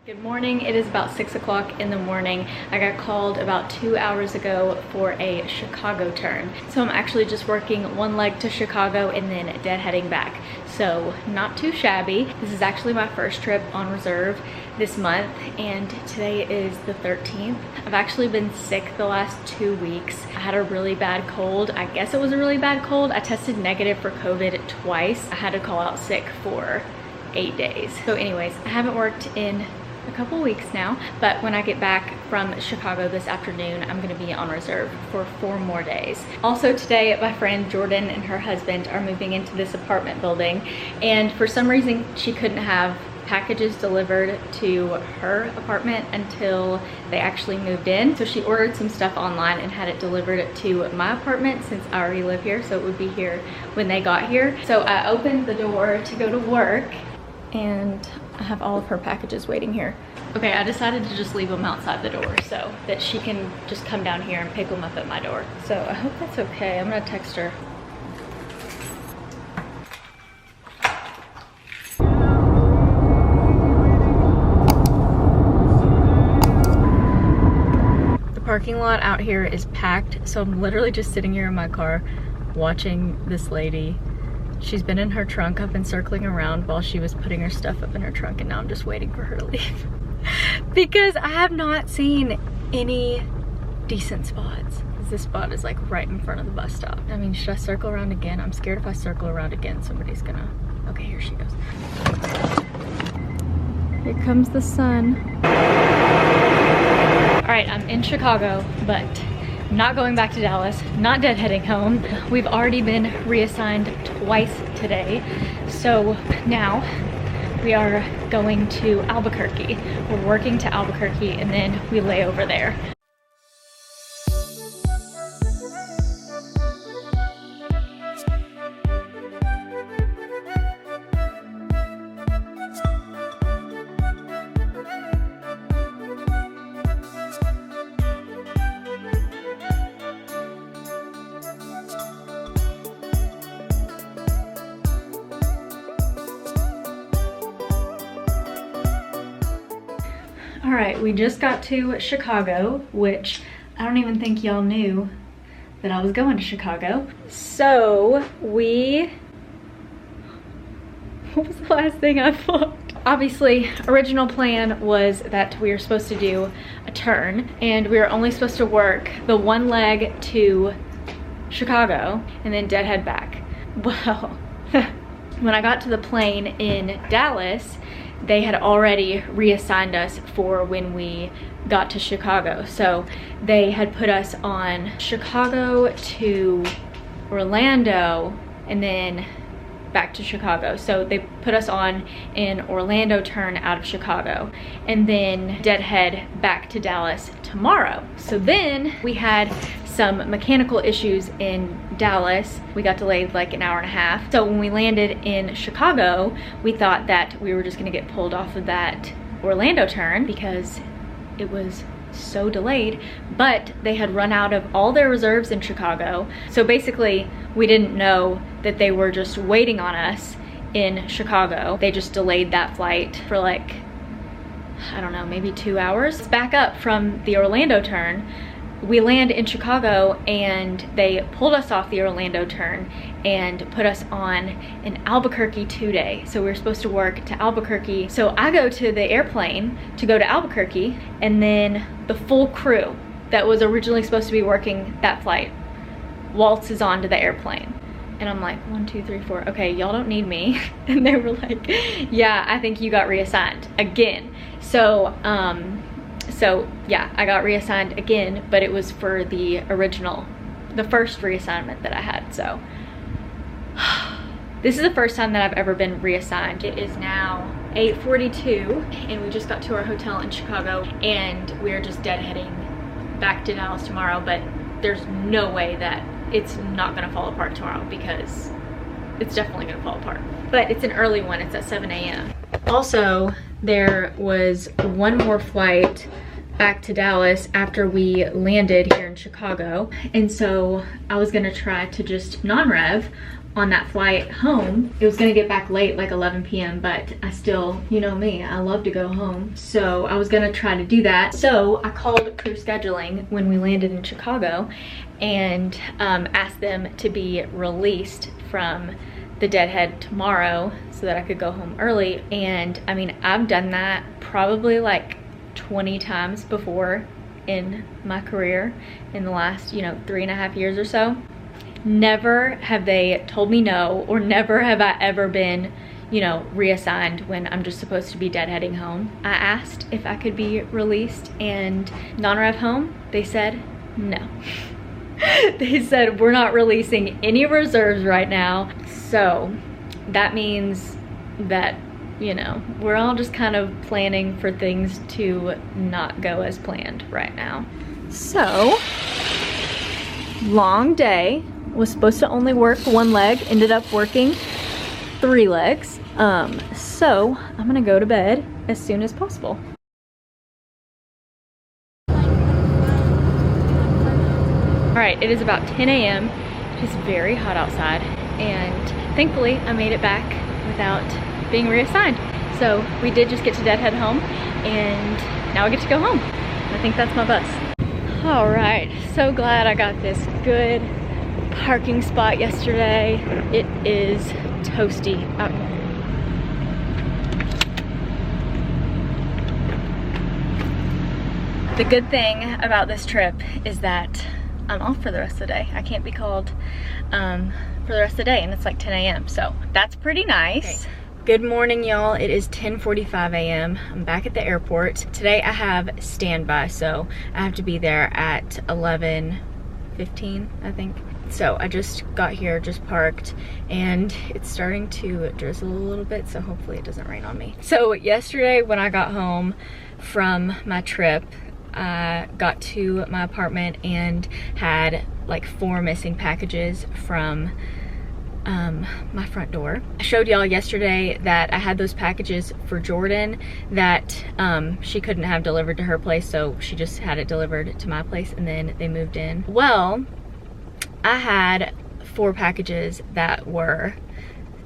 Good morning. It is about 6 o'clock in the morning. I got called about 2 hours ago for a Chicago turn. So I'm actually just working one leg to Chicago and then deadheading back. So not too shabby. This is actually my first trip on reserve this month and today is the 13th. I've actually been sick the last 2 weeks. I had a really bad cold. I guess it was a really bad cold. I tested negative for COVID twice. I had to call out sick for 8 days. So anyways, I haven't worked in a couple weeks now, but when I get back from Chicago this afternoon, I'm gonna be on reserve for 4 more days. Also today, my friend Jordan and her husband are moving into this apartment building, and for some reason she couldn't have packages delivered to her apartment until they actually moved in. So she ordered some stuff online and had it delivered to my apartment since I already live here, so it would be here when they got here. So I opened the door to go to work and I have all of her packages waiting here. Okay, I decided to just leave them outside the door so that she can just come down here and pick them up at my door. So I hope that's okay. I'm gonna text her. The parking lot out here is packed, so I'm literally just sitting here in my car watching this lady. She's been in her trunk. I've been circling around while she was putting her stuff up in her trunk, and now I'm just waiting for her to leave. Because I have not seen any decent spots. This spot is like right in front of the bus stop. I mean, should I circle around again? I'm scared if I circle around again, somebody's gonna... Okay, here she goes. Here comes the sun. All right, I'm in Chicago, but not going back to Dallas, not deadheading home. We've already been reassigned twice today. So now we are going to Albuquerque. We're working to Albuquerque and then we lay over there. All right, we just got to Chicago, which I don't even think y'all knew that I was going to Chicago. So what was the last thing I booked? Obviously, original plan was that we were supposed to do a turn and we were only supposed to work the one leg to Chicago and then deadhead back. Well, when I got to the plane in Dallas, they had already reassigned us for when we got to Chicago. So they had put us on Chicago to Orlando and then back to Chicago. So they put us on an Orlando turn out of Chicago and then deadhead back to Dallas tomorrow. So then we had some mechanical issues in Dallas. We got delayed like an hour and a half. So when we landed in Chicago, we thought that we were just gonna get pulled off of that Orlando turn because it was so delayed, but they had run out of all their reserves in Chicago. So basically, we didn't know that they were just waiting on us in Chicago. They just delayed that flight for like, I don't know, maybe 2 hours. Back up from the Orlando turn, we land in Chicago and they pulled us off the Orlando turn and put us on an Albuquerque 2-day. So we were supposed to work to Albuquerque. So I go to the airplane to go to Albuquerque, and then the full crew that was originally supposed to be working that flight waltzes onto the airplane. And I'm like, 1, 2, 3, 4, okay, y'all don't need me. And they were like, yeah, I think you got reassigned again. So yeah, I got reassigned again, but it was for the first reassignment that I had. So this is the first time that I've ever been reassigned. It is now 8:42 and we just got to our hotel in Chicago and we're just deadheading back to Dallas tomorrow, but there's no way that it's not gonna fall apart tomorrow because it's definitely gonna fall apart. But it's an early one, it's at 7 a.m. Also, there was one more flight back to Dallas after we landed here in Chicago, and so I was gonna try to just non-rev on that flight home. It was gonna get back late, like 11 p.m., but I still, you know me, I love to go home. So I was gonna try to do that. So I called crew scheduling when we landed in Chicago and asked them to be released from the deadhead tomorrow so that I could go home early. And I mean, I've done that probably like 20 times before in my career in the last, you know, 3.5 years or so. Never have they told me no, or never have I ever been, you know, reassigned when I'm just supposed to be deadheading home. I asked if I could be released, and non-rev home, they said no. They said, we're not releasing any reserves right now. So that means that, you know, we're all just kind of planning for things to not go as planned right now. So, long day. Was supposed to only work one leg, ended up working 3 legs. So I'm gonna go to bed as soon as possible. All right, it is about 10 a.m. It is very hot outside, and thankfully I made it back without being reassigned. So we did just get to deadhead home, and now I get to go home. I think that's my bus. All right, so glad I got this good parking spot yesterday. It is toasty out here. The good thing about this trip is that I'm off for the rest of the day. I can't be called for the rest of the day, and it's like 10 a.m. so that's pretty nice. Okay. Good morning, y'all. It is 10:45 a.m. I'm back at the airport. Today I have standby, so I have to be there at 11:15, I think. So I just got here, just parked, and it's starting to drizzle a little bit, so hopefully it doesn't rain on me. So yesterday when I got home from my trip, I got to my apartment and had like 4 missing packages from my front door. I showed y'all yesterday that I had those packages for Jordan that she couldn't have delivered to her place, so she just had it delivered to my place, and then they moved in. Well, I had 4 packages that were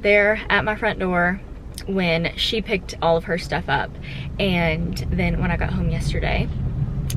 there at my front door when she picked all of her stuff up, and then when I got home yesterday,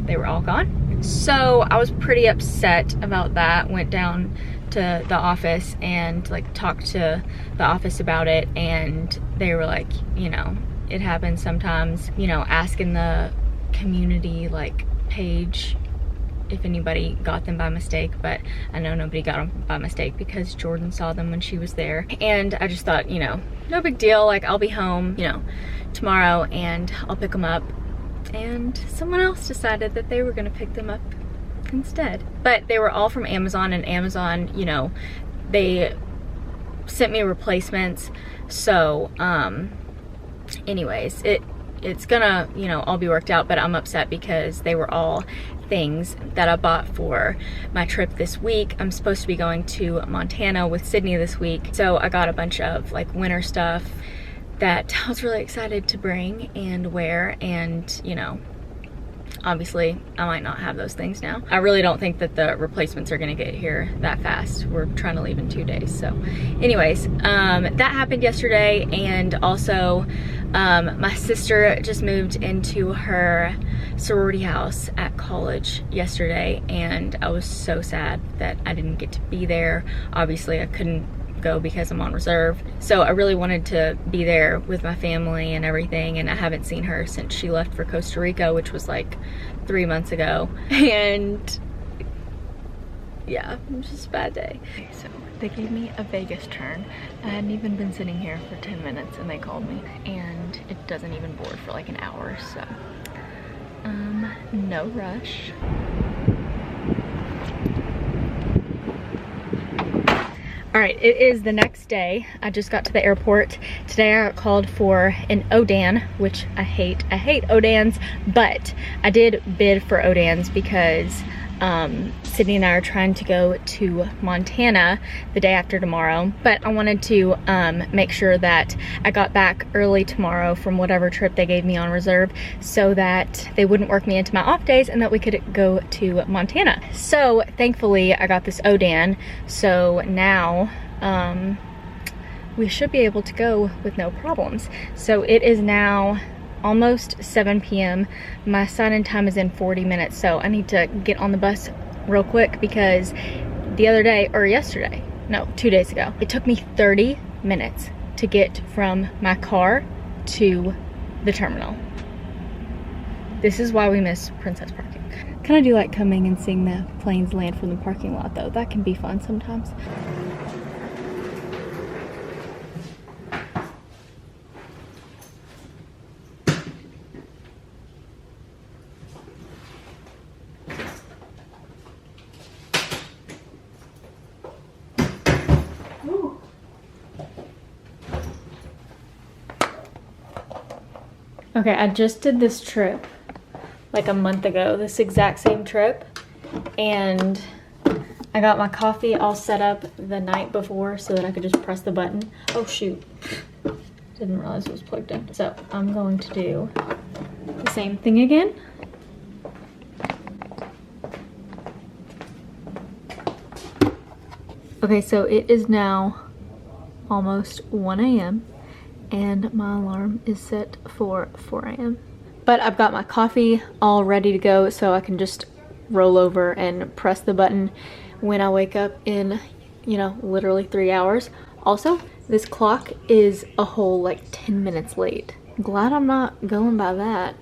they were all gone. So I was pretty upset about that. Went down to the office and like talked to the office about it, and they were like, you know, it happens sometimes, you know, asking the community like page if anybody got them by mistake, but I know nobody got them by mistake because Jordan saw them when she was there. And I just thought, you know, no big deal, like I'll be home, you know, tomorrow and I'll pick them up. And someone else decided that they were gonna pick them up instead. But they were all from Amazon, and Amazon, you know, they sent me replacements. So anyways, it's gonna, you know, all be worked out, but I'm upset because they were all things that I bought for my trip this week. I'm supposed to be going to Montana with Sydney this week, so I got a bunch of like winter stuff that I was really excited to bring and wear, and you know, obviously I might not have those things now. I really don't think that the replacements are gonna get here that fast. We're trying to leave in 2 days. So anyways, that happened yesterday. And also my sister just moved into her sorority house at college yesterday, and I was so sad that I didn't get to be there. Obviously I couldn't go because I'm on reserve, so I really wanted to be there with my family and everything, and I haven't seen her since she left for Costa Rica, which was like 3 months ago. And yeah, it was just a bad day. Okay, so they gave me a Vegas turn. I hadn't even been sitting here for 10 minutes and they called me, and it doesn't even board for like an hour, so no rush. All right, it is the next day. I just got to the airport. Today I got called for an ODAN, which I hate. I hate ODANs, but I did bid for ODANs because Sydney and I are trying to go to Montana the day after tomorrow, but I wanted to make sure that I got back early tomorrow from whatever trip they gave me on reserve, so that they wouldn't work me into my off days and that we could go to Montana. So thankfully I got this ODAN, so now we should be able to go with no problems. So it is now almost 7 p.m. My sign-in time is in 40 minutes, so I need to get on the bus real quick because the other day, or yesterday, no, 2 days ago, it took me 30 minutes to get from my car to the terminal. This is why we miss Princess parking. Kind of do like coming and seeing the planes land from the parking lot though. That can be fun sometimes. Okay, I just did this trip like a month ago, this exact same trip, and I got my coffee all set up the night before so that I could just press the button. Oh shoot, didn't realize it was plugged in. So I'm going to do the same thing again. Okay, so it is now almost 1 a.m. and my alarm is set for 4 a.m. But I've got my coffee all ready to go, so I can just roll over and press the button when I wake up in, you know, literally 3 hours. Also, this clock is a whole like 10 minutes late. Glad I'm not going by that.